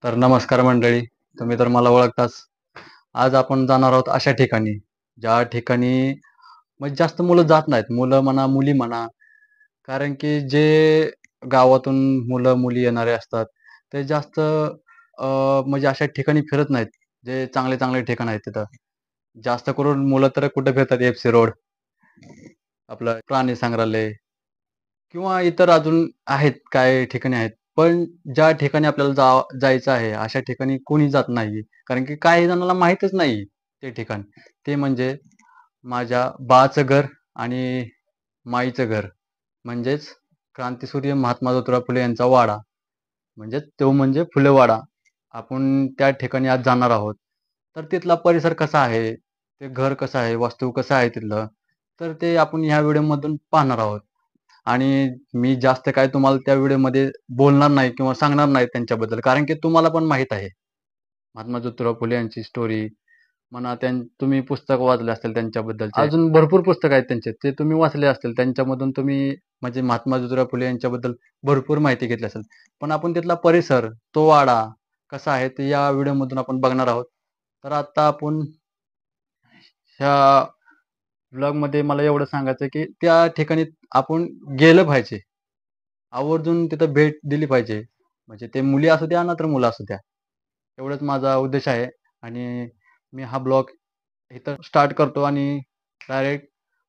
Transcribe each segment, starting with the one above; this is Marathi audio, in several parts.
तर नमस्कार मंडळी, तुम्ही तर मला ओळखताच. आज आपण जाणार आहोत अशा ठिकाणी, ज्या ठिकाणी म्हणजे जास्त मुलं जात नाहीत. मुलं म्हणा, मुली म्हणा. कारण की जे गावातून मुलं-मुली येणारे असतात, ते जास्त म्हणजे अशा ठिकाणी फिरत नाहीत, जे चांगले-चांगले ठिकाण आहेत तिथं. जास्त करून मुलं तर कुठे फिरतात, एफ-सी रोड, आपलं प्राणी संग्रहालय किंवा इतर अजून आहेत, काही ठिकाणे आहेत. पण ज्या ठिकाणी आपल्याला जायचं आहे, अशा ठिकाणी कोणी जात नाही. कारण की काही जणांना माहीतच नाही ते ठिकाण. ते म्हणजे माझ्या बाचं घर आणि माईचं घर. म्हणजेच क्रांतीसूर्य महात्मा ज्योतिराव फुले यांचा वाडा. म्हणजे तो म्हणजे फुलेवाडा. आपण त्या ठिकाणी आज जाणार आहोत. तर तिथला परिसर कसा आहे? ते घर कसं आहे? वास्तू कसं आहे तिथलं? तर ते आपण ह्या व्हिडिओमधून पाहणार आहोत. आणि मी जास्त काय तुम्हाला त्या व्हिडिओमध्ये बोलणार नाही किंवा सांगणार नाही त्यांच्याबद्दल. कारण की तुम्हाला पण माहीत आहे. महात्मा ज्योतिराव फुले यांची स्टोरी म्हणा, तुम्ही पुस्तक वाचले असतील त्यांच्याबद्दलचे. अजून भरपूर पुस्तकं आहेत त्यांचे. ते तुम्ही वाचले असतील. त्यांच्यामधून तुम्ही म्हणजे महात्मा ज्योतिराव फुले यांच्याबद्दल भरपूर माहिती घेतली असेल. पण आपण तिथला परिसर, तो वाडा कसा आहे, ते या व्हिडिओमधून आपण बघणार आहोत. तर आता आपण ह्या व्लॉगमध्ये मला एवढं सांगायचं आहे, की त्या ठिकाणी आपण गेलं पाहिजे. आवर्जून तिथं भेट दिली पाहिजे. म्हणजे ते मुली असू द्या, ना तर मुलं असू द्या. एवढाच माझा उद्देश आहे आणि मी हा ब्लॉग इथं स्टार्ट करतो आणि डायरेक्ट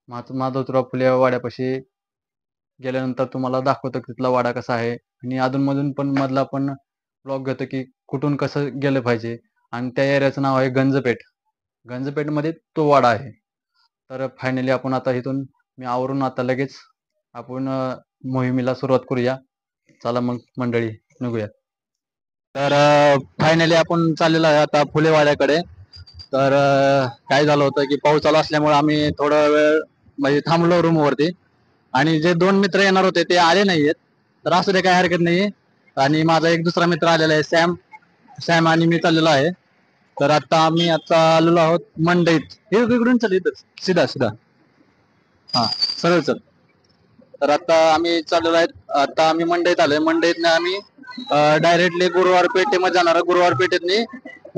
महात्मा ज्योतिराव फुले वाड्यापाशी गेल्यानंतर तुम्हाला दाखवतो की तिथला वाडा कसा आहे आणि अधूनमधून पण मधला पण ब्लॉग घेतो की कुठून कसं गेलं पाहिजे आणि त्या एरियाचं नाव आहे गंजपेठ. गंजपेठमध्ये तो वाडा आहे. तर फायनली आपण आता इथून मी आवरून आता लगेच आपण मोहिमेला सुरुवात करूया. चला मग मंडळी निघूया. तर फायनली आपण चाललेलो आहे आता फुलेवाड्याकडे. तर काय झालं होतं की पाऊस चालू असल्यामुळे आम्ही थोडा वेळ म्हणजे थांबलो रूमवरती आणि जे दोन मित्र येणार होते ते आले नाहीयेत. तर असू दे, काही हरकत नाही. आणि माझा एक दुसरा मित्र आलेला आहे, सॅम. सॅम आणि मी चाललेलो आहे. तर आता आलेलो आहोत मंडईत. हे इकडून चल, इथं सीधा सीधा. हा, सरळ चल. तर आता आम्ही चाललेलो आहे. आता आम्ही मंडईत आलोय. मंडईतनं आम्ही डायरेक्टली गुरुवार पेठेमध्ये जाणार आहे. गुरुवार पेठेतनी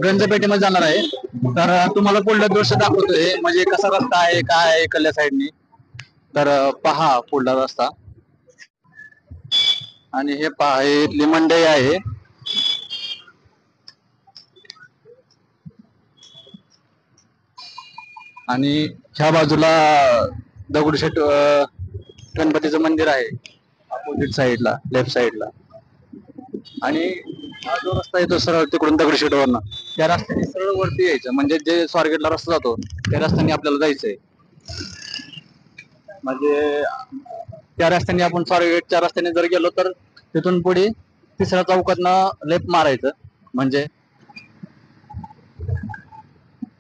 गंज पेठेमध्ये जाणार आहे. तर तुम्हाला पुढलं दृश्य दाखवतोय, म्हणजे कसा रस्ता आहे, काय आहे इकडल्या साईडनी. तर पहा पुढला रस्ता. आणि हे पहा, हे इथली मंडई आहे. आणि ह्या बाजूला दगडूशेठ गणपतीचं मंदिर आहे, अपोजिट साईडला, लेफ्ट साईडला. आणि हा जो रस्ता येतो सरळ तिकडून दगडूशेठवरनं, त्या रस्त्याने सरळ वरती यायचं. म्हणजे जे स्वारगेटला रस्ता जातो त्या रस्त्याने आपल्याला जायचंय. म्हणजे त्या रस्त्याने आपण स्वारगेटच्या रस्त्याने जर गेलो तर तिथून पुढे तिसऱ्या चौकातनं लेफ्ट मारायचं. म्हणजे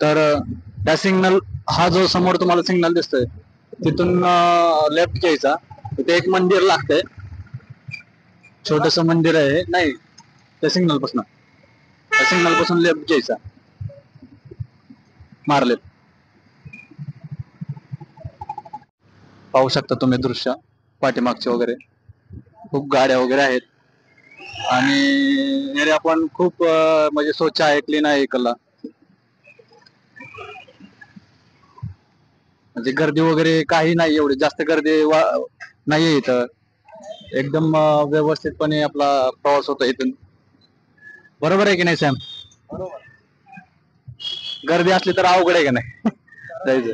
तर त्या सिग्नल, हा जो समोर तुम्हाला सिग्नल दिसतोय तिथून लेफ्ट घ्यायचा. तिथे एक मंदिर लागतंय, छोटस मंदिर आहे. नाही, त्या सिग्नल पासून लेफ्ट घ्यायचा, मारले. पाहू शकता तुम्ही दृश्य पाठीमागचे वगैरे, खूप गाड्या वगैरे आहेत. आणि एरिया पण खूप म्हणजे स्वच्छ आहे, क्लीन आहे इकडला. म्हणजे गर्दी वगैरे काही नाही, एवढी जास्त गर्दी नाहीये इथं. एकदम व्यवस्थितपणे आपला प्रवास होतो इथून. बरोबर आहे की नाही सॅम? गर्दी असली तर अवघड आहे का नाही जायचं.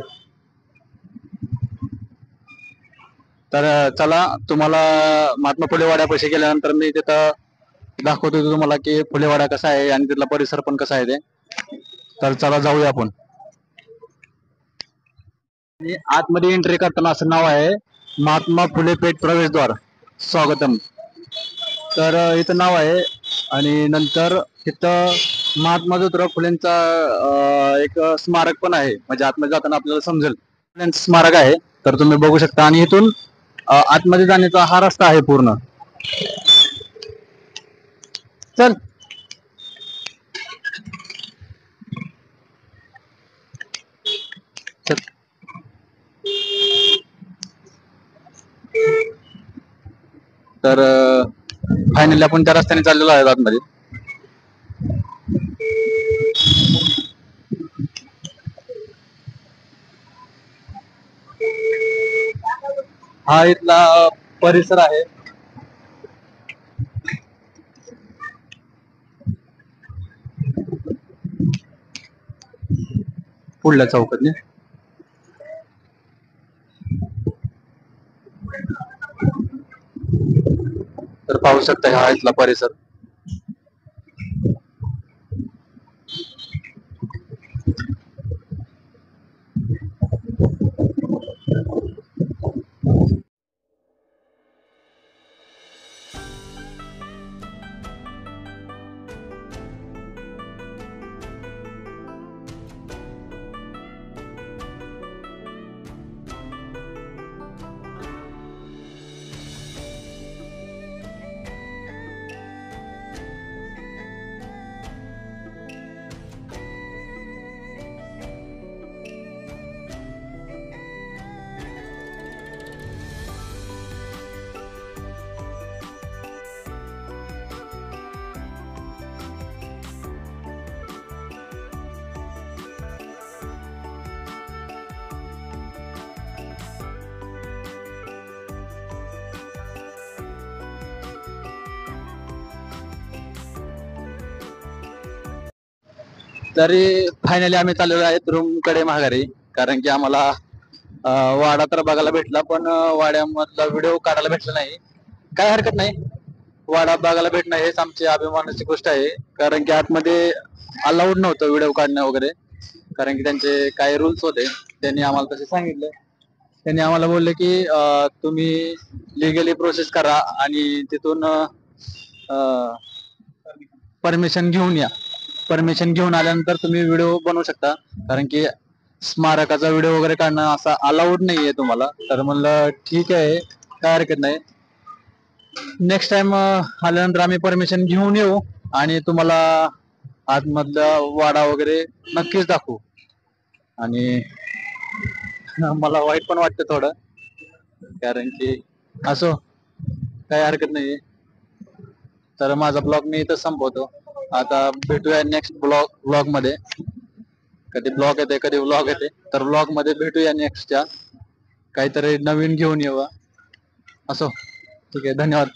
तर चला, तुम्हाला महात्मा फुले वाड्यापाशी गेल्यानंतर मी तिथं दाखवतो तुम्हाला की फुलेवाडा कसा आहे आणि तिथला परिसर पण कसा आहे ते. तर चला जाऊया आपण. आतमध्ये एंट्री करताना असं नाव आहे, महात्मा फुले पेठ प्रवेशद्वार स्वागतम. तर इथं नाव आहे. आणि नंतर इथं महात्मा ज्योतिराव फुलेंचा एक स्मारक पण आहे. म्हणजे आतमध्ये जाताना आपल्याला समजेल फुलेंचं स्मारक आहे. तर तुम्ही बघू शकता. आणि इथून आतमध्ये जाण्याचा हा रस्ता आहे पूर्ण. चल. चल. तर फायनली आपण त्या रस्त्याने चाललेलो आहे आतमध्ये. हा इथला परिसर आहे. पुढल्या चौकातने तर पाहू शकता हा इथला परिसर. तरी फायनली आम्ही चाललेलो आहेत रूम कडे माघारी. कारण की आम्हाला वाडा तर बघायला भेटला, पण वाड्यामधला व्हिडिओ काढायला भेटला नाही. काय हरकत नाही, वाडा बघायला भेटणं हेच आमची अभिमानाची गोष्ट आहे. कारण की आतमध्ये अलाउड नव्हतं व्हिडिओ काढणं वगैरे. कारण की त्यांचे काही रूल्स होते, त्यांनी आम्हाला तसे सांगितले. त्यांनी आम्हाला बोलले की तुम्ही लिगली प्रोसेस करा आणि तिथून परमिशन घेऊन या. परमिशन घेऊन आल्यानंतर तुम्ही व्हिडिओ बनवू शकता. कारण की स्मारकाचा व्हिडिओ वगैरे काढणं असा अलाउड नाहीये तुम्हाला. तर म्हणलं ठीक आहे, काय हरकत नाही. नेक्स्ट टाइम आल्यानंतर आम्ही परमिशन घेऊन येऊ आणि तुम्हाला आतमधला वाडा वगैरे नक्कीच दाखवू. आणि मला वाईट पण वाटतं थोडं, कारण की असो, काही हरकत नाहीये. तर माझा ब्लॉग मी इथं संपवतो. आता भेटूया नेक्स्ट ब्लॉग मध्ये. कधी ब्लॉग येते कधी व्लॉग येते, तर व्लॉग मध्ये भेटूया नेक्स्टच्या. काहीतरी नवीन घेऊन येऊ. असो, ठीक आहे, धन्यवाद.